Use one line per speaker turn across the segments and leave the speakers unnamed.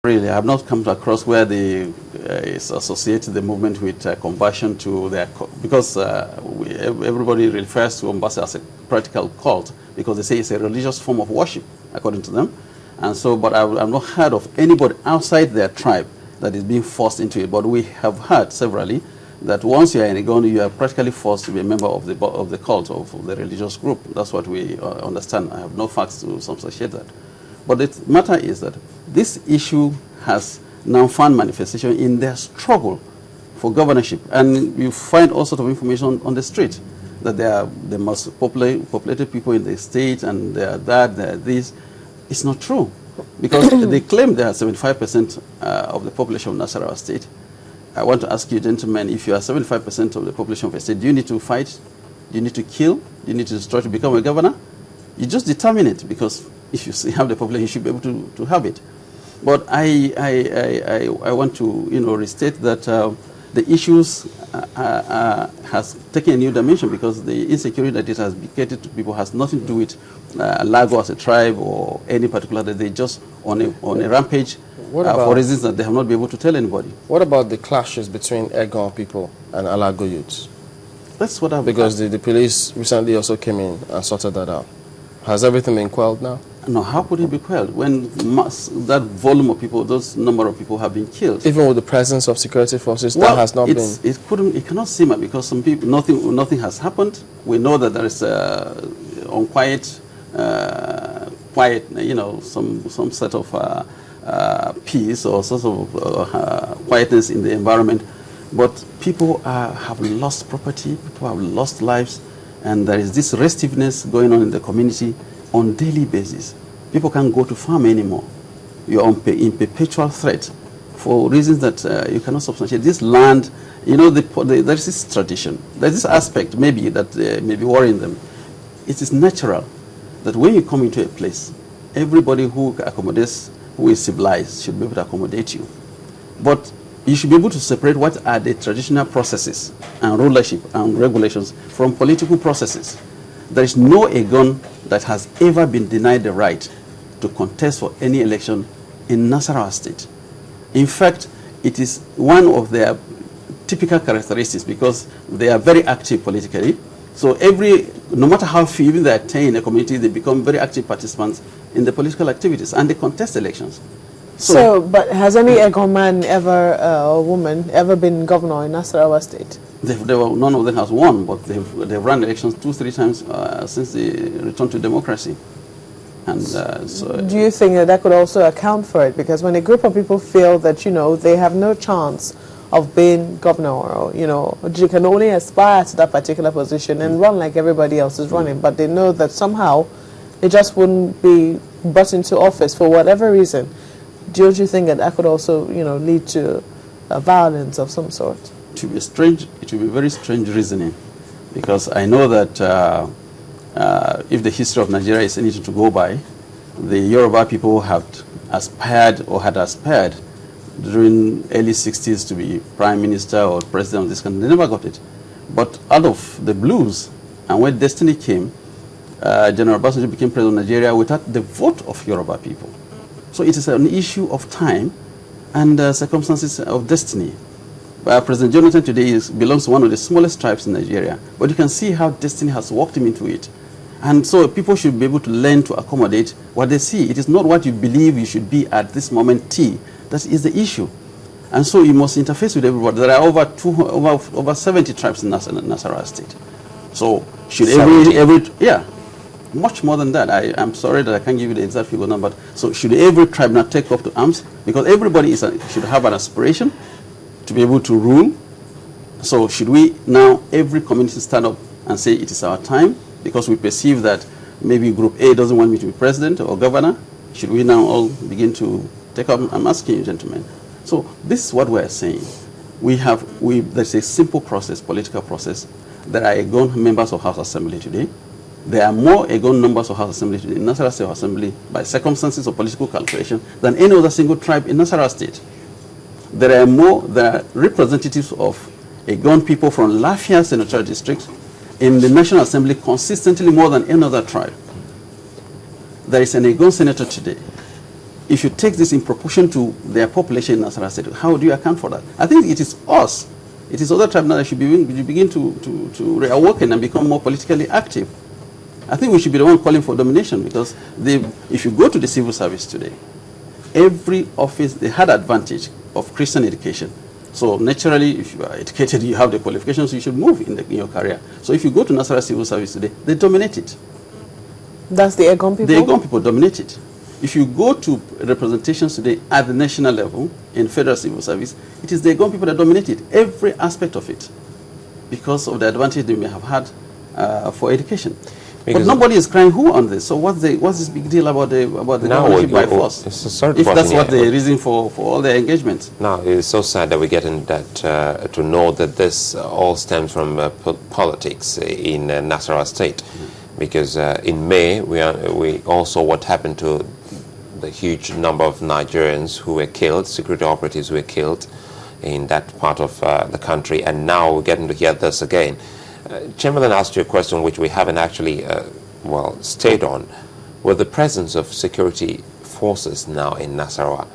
Really, I have not come across where they associate the movement with conversion to their because everybody refers to Ombatse as a practical cult because they say it's a religious form of worship, according to them. And so, but I've not heard of anybody outside their tribe that is being forced into it. But we have heard severally that once you are in Egon, you are practically forced to be a member of the cult, of the religious group. That's what we understand. I have no facts to substantiate that. But the matter is that this issue has now found manifestation in their struggle for governorship. And you find all sorts of information on the street, that they are the most populated people in the state, and they are that, they are this. It's not true. Because they claim they are 75% of the population of Nasarawa state. I want to ask you, gentlemen, if you are 75% of the population of a state, do you need to fight? Do you need to kill? Do you need to try to become a governor? You just determine it, because if you have the population, you should be able to have it. But I want to restate that the issues has taken a new dimension, because the insecurity that it has created to people has nothing to do with Lago as a tribe or any particular, that they just on a rampage for reasons that they have not been able to tell anybody.
What about the clashes between Egon people and Alago youths?
That's what I've...
Because the police recently also came in and sorted that out. Has everything been quelled now?
No, how could it be quelled when that volume of people, those number of people have been killed?
Even with the presence of security forces, well, that has not been...
It cannot simmer, because some people, nothing has happened. We know that there is unquiet, some sort of peace or sort of quietness in the environment. But people have lost property, people have lost lives, and there is this restiveness going on in the community on daily basis. People can't go to farm anymore. You're in perpetual threat for reasons that you cannot substantiate. This land, there's this tradition, there's this aspect maybe that may be worrying them. It is natural that when you come into a place, everybody who accommodates, who is civilized, should be able to accommodate you. But you should be able to separate what are the traditional processes and rulership and regulations from political processes. There is no Egon that has ever been denied the right to contest for any election in Nasarawa state. In fact, it is one of their typical characteristics, because they are very active politically. So no matter how few even they attain in a community, they become very active participants in the political activities, and they contest elections.
So but has any Egon man or woman ever been governor in Nasarawa state?
None of them has won, but they've run elections 2-3 times since the return to democracy. And so,
do you think that could also account for it? Because when a group of people feel that they have no chance of being governor, or you can only aspire to that particular position and run like everybody else is running, but they know that somehow they just wouldn't be brought into office for whatever reason, don't you think that could also lead to violence of some sort?
It will be very strange reasoning, because I know that if the history of Nigeria is anything to go by, the Yoruba people had aspired during early 60s to be prime minister or president of this country. They never got it. But out of the blues, and when destiny came, General Obasanjo became president of Nigeria without the vote of Yoruba people. So it is an issue of time and circumstances of destiny. President Jonathan today belongs to one of the smallest tribes in Nigeria, but you can see how destiny has walked him into it. And so people should be able to learn to accommodate what they see. It is not what you believe you should be at this moment T. That is the issue. And so you must interface with everybody. There are over 70 tribes in Nasarawa state. So should much more than that. I'm sorry that I can't give you the exact figure number. So should every tribe not take up to arms? Because everybody should have an aspiration to be able to rule. So should we now, every community, stand up and say it is our time, because we perceive that maybe Group A doesn't want me to be president or governor? Should we now all begin to take up? I'm asking you, gentlemen. So this is what we're saying. There's a simple process, political process. There are Egon members of House Assembly today. There are more Egon members of House Assembly today in Nasarawa State Assembly by circumstances of political calculation than any other single tribe in Nasarawa State. There are representatives of Egon people from Lafia Senatorial District in the National Assembly consistently more than any other tribe. There is an Egon senator today if you take this in proportion to their population in Nasarawa State, how do you account for that? I think it is us. It is other tribes now that should begin to reawaken and become more politically active. I think we should be the one calling for domination, because if you go to the civil service today, every office, they had advantage of Christian education. So naturally, if you are educated, you have the qualifications, you should move in your career. So if you go to Nasarawa civil service today, they dominate it.
That's the Egon people?
The Egon people dominate it. If you go to representations today at the national level in federal civil service, it is the Egon people that dominate it, every aspect of it, because of the advantage they may have had for education. Because but nobody is crying who on this. So what's this big deal about the governorship by force? If that's what the reason for all the engagement.
Now it's so sad that we're getting that to know that this all stems from politics in Nasarawa State, because in May we all saw what happened to the huge number of Nigerians who were killed, security operatives who were killed in that part of the country, and now we're getting to hear this again. Chamberlain asked you a question which we haven't actually, stayed on. With the presence of security forces now in Nasarawa,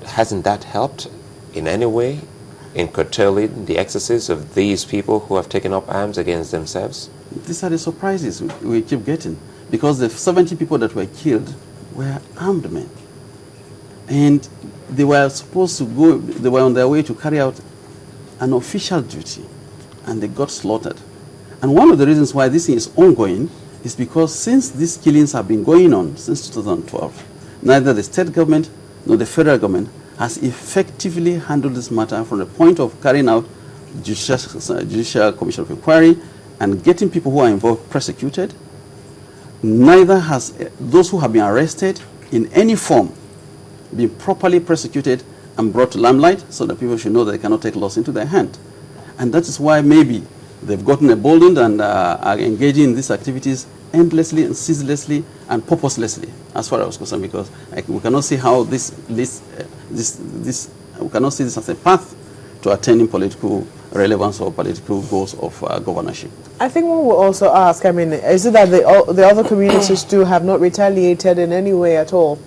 hasn't that helped in any way in curtailing the excesses of these people who have taken up arms against themselves?
These are the surprises we keep getting, because the 70 people that were killed were armed men. And they were supposed to go, they were on their way to carry out an official duty, and they got slaughtered. And one of the reasons why this thing is ongoing is because since these killings have been going on since 2012, neither the state government nor the federal government has effectively handled this matter from the point of carrying out judicial commission of inquiry and getting people who are involved prosecuted. Neither has those who have been arrested in any form been properly prosecuted and brought to limelight, so that people should know that they cannot take laws into their hand. And that is why maybe they've gotten emboldened and are engaging in these activities endlessly and ceaselessly and purposelessly, as far as I was concerned, because we cannot see how we cannot see this as a path to attaining political relevance or political goals of governorship. I think one will also ask, I mean, is it that the other communities too have not retaliated in any way at all?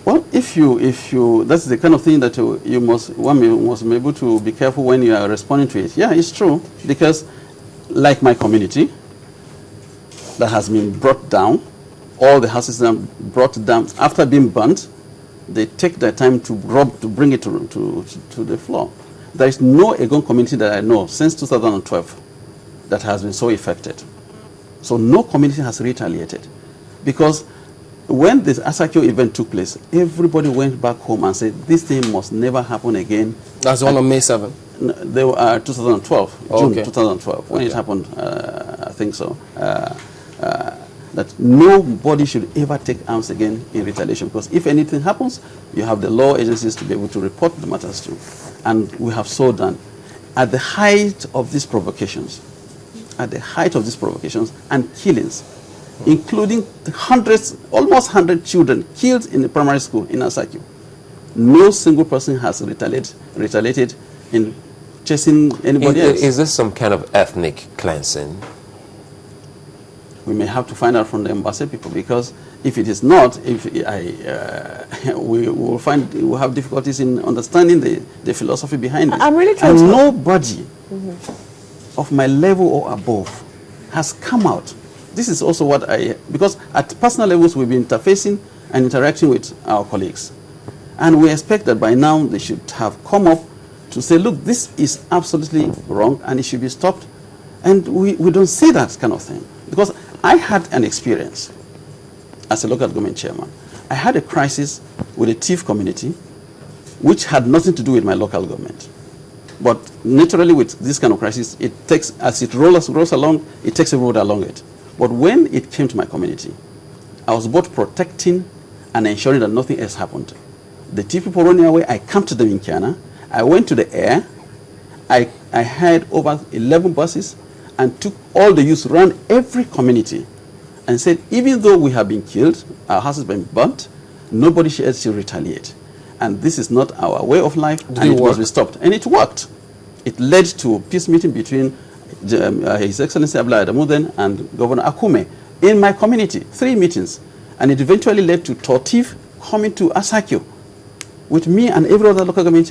Well, if you, that's the kind of thing that one must be able to be careful when you are responding to it. Yeah, it's true, because like my community that has been brought down, all the houses that are brought down after being burnt, they take their time to bring it to the floor. There is no Egon community that I know since 2012 that has been so affected. So no community has retaliated, because when this Asakio event took place, everybody went back home and said, this thing must never happen again. That's the one on May 7th? They were 2012, June 2012, when it happened, I think so. That nobody should ever take arms again in retaliation, because if anything happens, you have the law agencies to be able to report the matters to. And we have so done. At the height of these provocations, and killings, including hundreds, almost 100 children killed in the primary school in Asakio, no single person has retaliated in chasing anybody else. Is this some kind of ethnic cleansing? We may have to find out from the Ombatse people, because if it is not, we will have difficulties in understanding the philosophy behind it. I'm really trying to. Nobody of my level or above has come out. This is also what because at personal levels we've been interfacing and interacting with our colleagues. And we expect that by now they should have come up to say, look, this is absolutely wrong and it should be stopped. And we don't say that kind of thing. Because I had an experience as a local government chairman. I had a crisis with a thief community which had nothing to do with my local government. But naturally with this kind of crisis, it takes, as it rolls along, it takes everybody along it. But when it came to my community, I was both protecting and ensuring that nothing else happened. The thief people running away, I camped them in Kiana. I went to the air. I had over 11 buses and took all the youth around every community and said, even though we have been killed, our houses have been burnt, nobody else should retaliate. And this is not our way of life, and it must be stopped. And it worked. It led to a peace meeting between His Excellency Abla Adamuden and Governor Akume in my community, 3 meetings. And it eventually led to Tortif coming to Asakio with me and every other local government